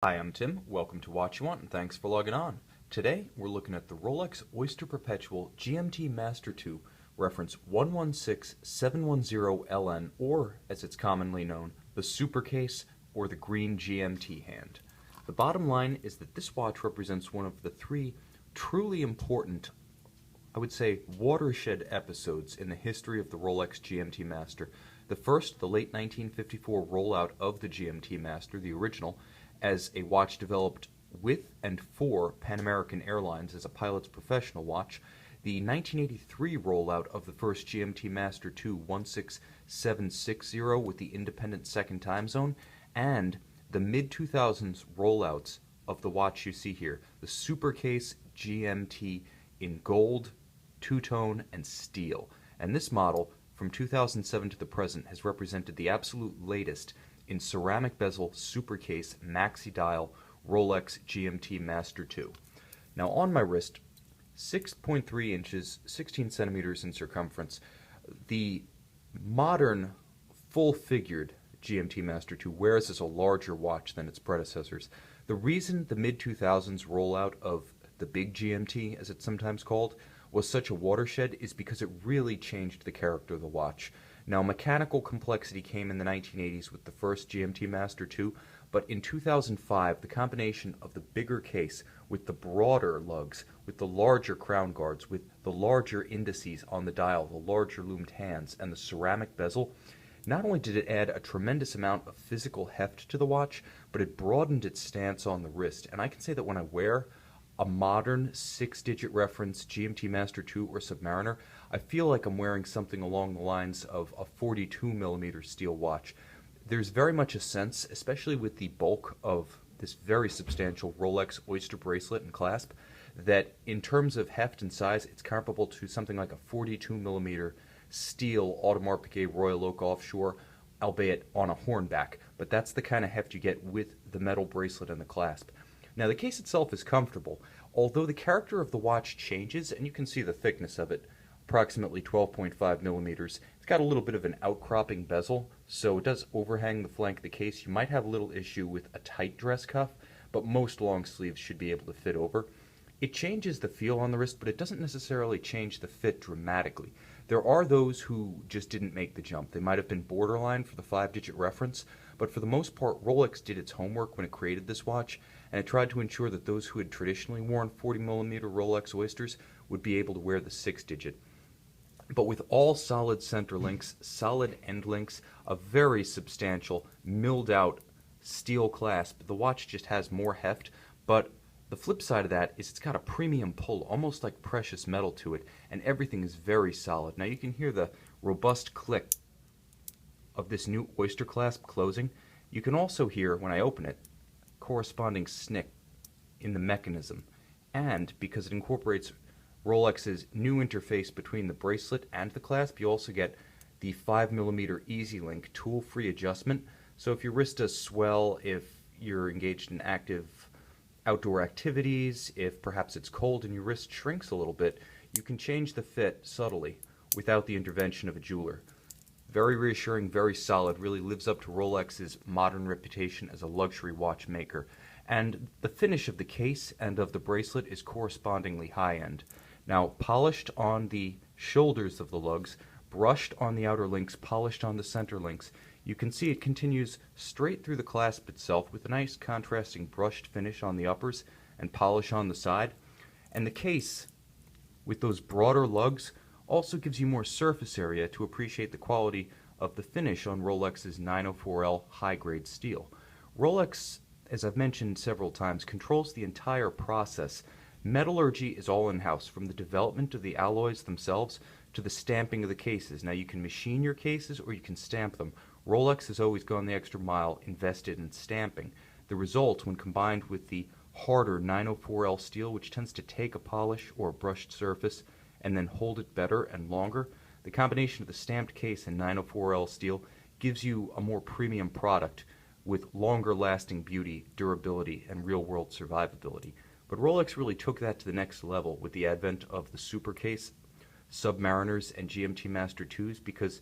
Hi, I'm Tim. Welcome to Watch You Want, and thanks for logging on. Today, we're looking at the Rolex Oyster Perpetual GMT-Master II, reference 116710LN, or, as it's commonly known, the Super Case or the Green GMT hand. The bottom line is that this watch represents one of the three truly important, I would say, watershed episodes in the history of the Rolex GMT Master. The first, the late 1954 rollout of the GMT Master, the original, as a watch developed with and for Pan American Airlines as a pilot's professional watch, the 1983 rollout of the first GMT Master II 16760 with the independent second time zone, and the mid-2000s rollouts of the watch you see here, the Super Case GMT in gold, two-tone, and steel. And this model, from 2007 to the present, has represented the absolute latest in ceramic bezel super case maxi dial Rolex GMT Master II. Now on my wrist, 6.3 inches, 16 centimeters in circumference, the modern full-figured GMT Master II wears as a larger watch than its predecessors. The reason the mid-2000s rollout of the big GMT, as it's sometimes called, was such a watershed is because it really changed the character of the watch. Now, mechanical complexity came in the 1980s with the first GMT Master II, but in 2005, the combination of the bigger case with the broader lugs, with the larger crown guards, with the larger indices on the dial, the larger loomed hands, and the ceramic bezel, not only did it add a tremendous amount of physical heft to the watch, but it broadened its stance on the wrist. And I can say that when I wear a modern 6-digit reference GMT Master II or Submariner, I feel like I'm wearing something along the lines of a 42mm steel watch. There's very much a sense, especially with the bulk of this very substantial Rolex Oyster bracelet and clasp, that in terms of heft and size, it's comparable to something like a 42mm steel Audemars Piguet Royal Oak Offshore, albeit on a hornback. But that's the kind of heft you get with the metal bracelet and the clasp. Now, the case itself is comfortable, although the character of the watch changes, and you can see the thickness of it, approximately 12.5 millimeters. It's got a little bit of an outcropping bezel, so it does overhang the flank of the case. You might have a little issue with a tight dress cuff, but most long sleeves should be able to fit over. It changes the feel on the wrist, but it doesn't necessarily change the fit dramatically. There are those who just didn't make the jump. They might have been borderline for the 5-digit reference, but for the most part, Rolex did its homework when it created this watch, and it tried to ensure that those who had traditionally worn 40mm Rolex Oysters would be able to wear the 6-digit. But with all solid center links, solid end links, a very substantial, milled out steel clasp, the watch just has more heft, but the flip side of that is it's got a premium pull, almost like precious metal to it, and everything is very solid. Now you can hear the robust click of this new Oyster clasp closing. You can also hear, when I open it, corresponding snick in the mechanism. And because it incorporates Rolex's new interface between the bracelet and the clasp, you also get the 5mm Easy Link tool-free adjustment. So if your wrist does swell, if you're engaged in active outdoor activities, if perhaps it's cold and your wrist shrinks a little bit, you can change the fit subtly without the intervention of a jeweler. Very reassuring, very solid, really lives up to Rolex's modern reputation as a luxury watchmaker. And the finish of the case and of the bracelet is correspondingly high-end. Now, polished on the shoulders of the lugs, brushed on the outer links, polished on the center links, you can see it continues straight through the clasp itself with a nice contrasting brushed finish on the uppers and polish on the side. And the case, with those broader lugs, also gives you more surface area to appreciate the quality of the finish on Rolex's 904L high-grade steel. Rolex, as I've mentioned several times, controls the entire process. Metallurgy is all in-house, from the development of the alloys themselves to the stamping of the cases. Now, you can machine your cases or you can stamp them. Rolex has always gone the extra mile, invested in stamping. The result, when combined with the harder 904L steel, which tends to take a polish or a brushed surface and then hold it better and longer, the combination of the stamped case and 904L steel gives you a more premium product with longer lasting beauty, durability, and real-world survivability. But Rolex really took that to the next level with the advent of the Super Case, Submariners, and GMT Master IIs, because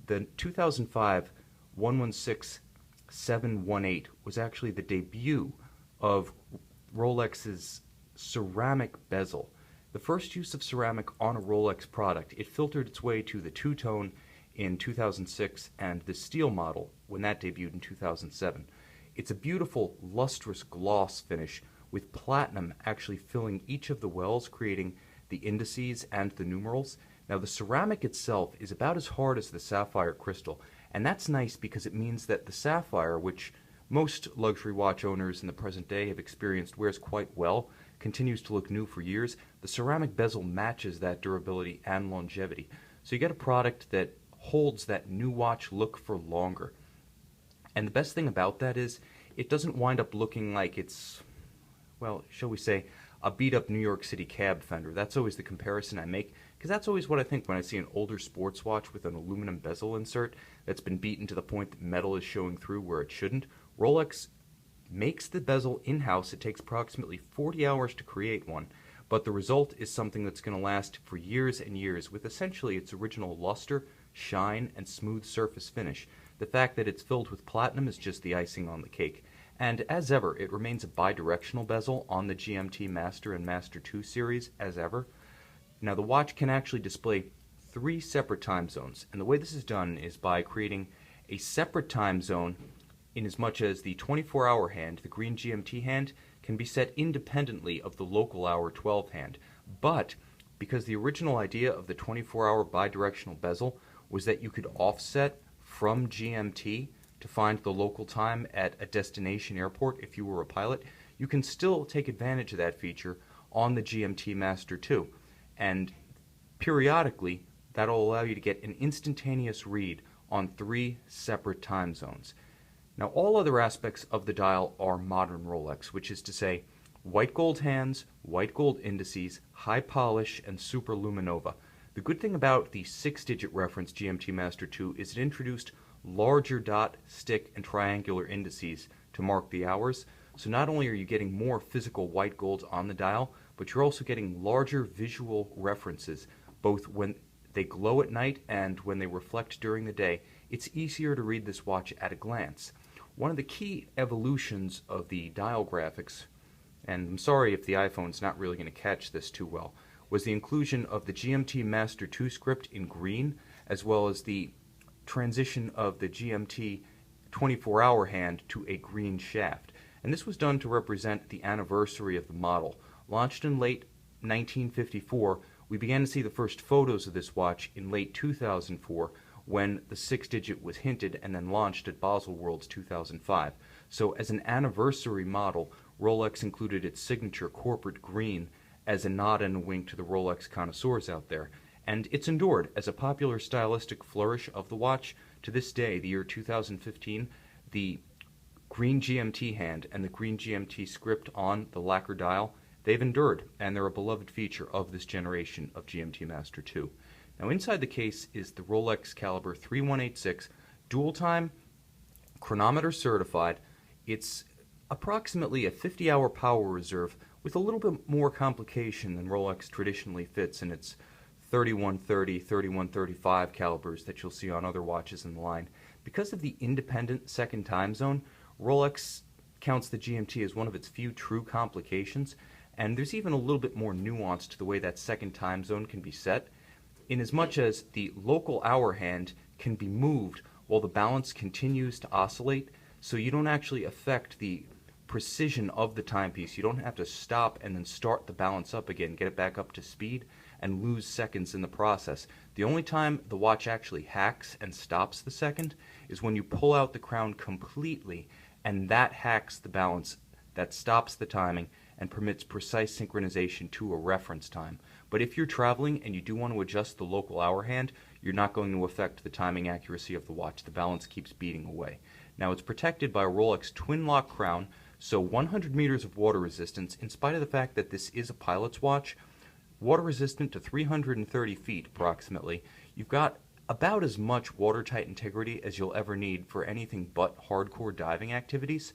the 2005 116718 was actually the debut of Rolex's ceramic bezel. The first use of ceramic on a Rolex product, it filtered its way to the two-tone in 2006 and the steel model when that debuted in 2007. It's a beautiful lustrous gloss finish with platinum actually filling each of the wells, creating the indices and the numerals. Now the ceramic itself is about as hard as the sapphire crystal, and that's nice because it means that the sapphire, which most luxury watch owners in the present day have experienced wears quite well, continues to look new for years. The ceramic bezel matches that durability and longevity. So you get a product that holds that new watch look for longer. And the best thing about that is it doesn't wind up looking like it's, well, shall we say, a beat-up New York City cab fender. That's always the comparison I make, because that's always what I think when I see an older sports watch with an aluminum bezel insert that's been beaten to the point that metal is showing through where it shouldn't. Rolex makes the bezel in-house. It takes approximately 40 hours to create one, but the result is something that's going to last for years and years with essentially its original luster, shine, and smooth surface finish. The fact that it's filled with platinum is just the icing on the cake. And as ever, it remains a bidirectional bezel on the GMT Master and Master II series as ever. Now the watch can actually display 3 separate time zones, and the way this is done is by creating a separate time zone in as much as the 24-hour hand, the green GMT hand, can be set independently of the local hour 12 hand. But because the original idea of the 24-hour bidirectional bezel was that you could offset from GMT to find the local time at a destination airport if you were a pilot, you can still take advantage of that feature on the GMT Master II. And periodically, that'll allow you to get an instantaneous read on 3 separate time zones. Now, all other aspects of the dial are modern Rolex, which is to say white gold hands, white gold indices, high polish, and super luminova. The good thing about the 6-digit reference GMT Master II is it introduced larger dot, stick, and triangular indices to mark the hours. So not only are you getting more physical white gold on the dial, but you're also getting larger visual references, both when they glow at night and when they reflect during the day. It's easier to read this watch at a glance. One of the key evolutions of the dial graphics, and I'm sorry if the iPhone's not really going to catch this too well, was the inclusion of the GMT Master II script in green, as well as the transition of the GMT 24-hour hand to a green shaft. And this was done to represent the anniversary of the model. Launched in late 1954, we began to see the first photos of this watch in late 2004, when the 6-digit was hinted and then launched at Basel World's 2005. So as an anniversary model, Rolex included its signature corporate green as a nod and a wink to the Rolex connoisseurs out there. And it's endured as a popular stylistic flourish of the watch. To this day, the year 2015, the green GMT hand and the green GMT script on the lacquer dial, they've endured, and they're a beloved feature of this generation of GMT Master II. Now inside the case is the Rolex caliber 3186 dual time, chronometer certified. It's approximately a 50-hour power reserve with a little bit more complication than Rolex traditionally fits in its 3130, 3135 calibers that you'll see on other watches in the line. Because of the independent second time zone, Rolex counts the GMT as one of its few true complications, and there's even a little bit more nuance to the way that second time zone can be set, in as much as the local hour hand can be moved while the balance continues to oscillate, so you don't actually affect the precision of the timepiece. You don't have to stop and then start the balance up again, get it back up to speed, and lose seconds in the process. The only time the watch actually hacks and stops the second is when you pull out the crown completely, and that hacks the balance, that stops the timing, and permits precise synchronization to a reference time. But if you're traveling and you do want to adjust the local hour hand, you're not going to affect the timing accuracy of the watch. The balance keeps beating away. Now it's protected by a Rolex twin lock crown, so 100 meters of water resistance, in spite of the fact that this is a pilot's watch, water resistant to 330 feet approximately. You've got about as much watertight integrity as you'll ever need for anything but hardcore diving activities.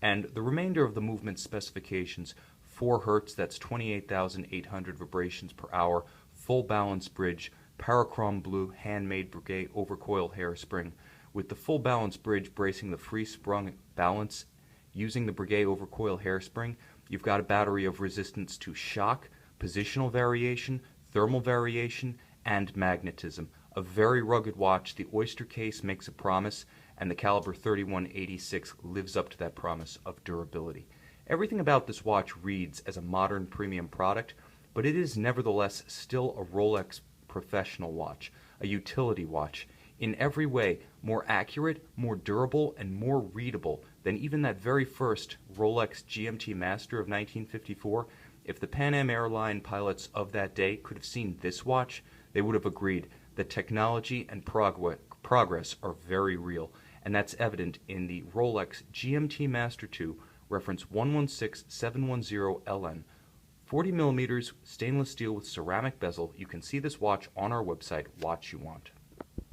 And the remainder of the movement specifications, 4 Hz, that's 28,800 vibrations per hour, full balance bridge, Cerachrom blue handmade Breguet overcoil hairspring, with the full balance bridge bracing the free sprung balance using the Breguet overcoil hairspring, you've got a battery of resistance to shock, positional variation, thermal variation, and magnetism. A very rugged watch. The Oyster case makes a promise, and the caliber 3186 lives up to that promise of durability. Everything about this watch reads as a modern premium product, but it is nevertheless still a Rolex professional watch, a utility watch, in every way more accurate, more durable, and more readable than even that very first Rolex GMT-Master of 1954. If the Pan Am airline pilots of that day could have seen this watch, they would have agreed that technology and progress are very real, and that's evident in the Rolex GMT-Master II, reference 116710LN. 40 millimeters stainless steel with ceramic bezel. You can see this watch on our website, Watch You Want.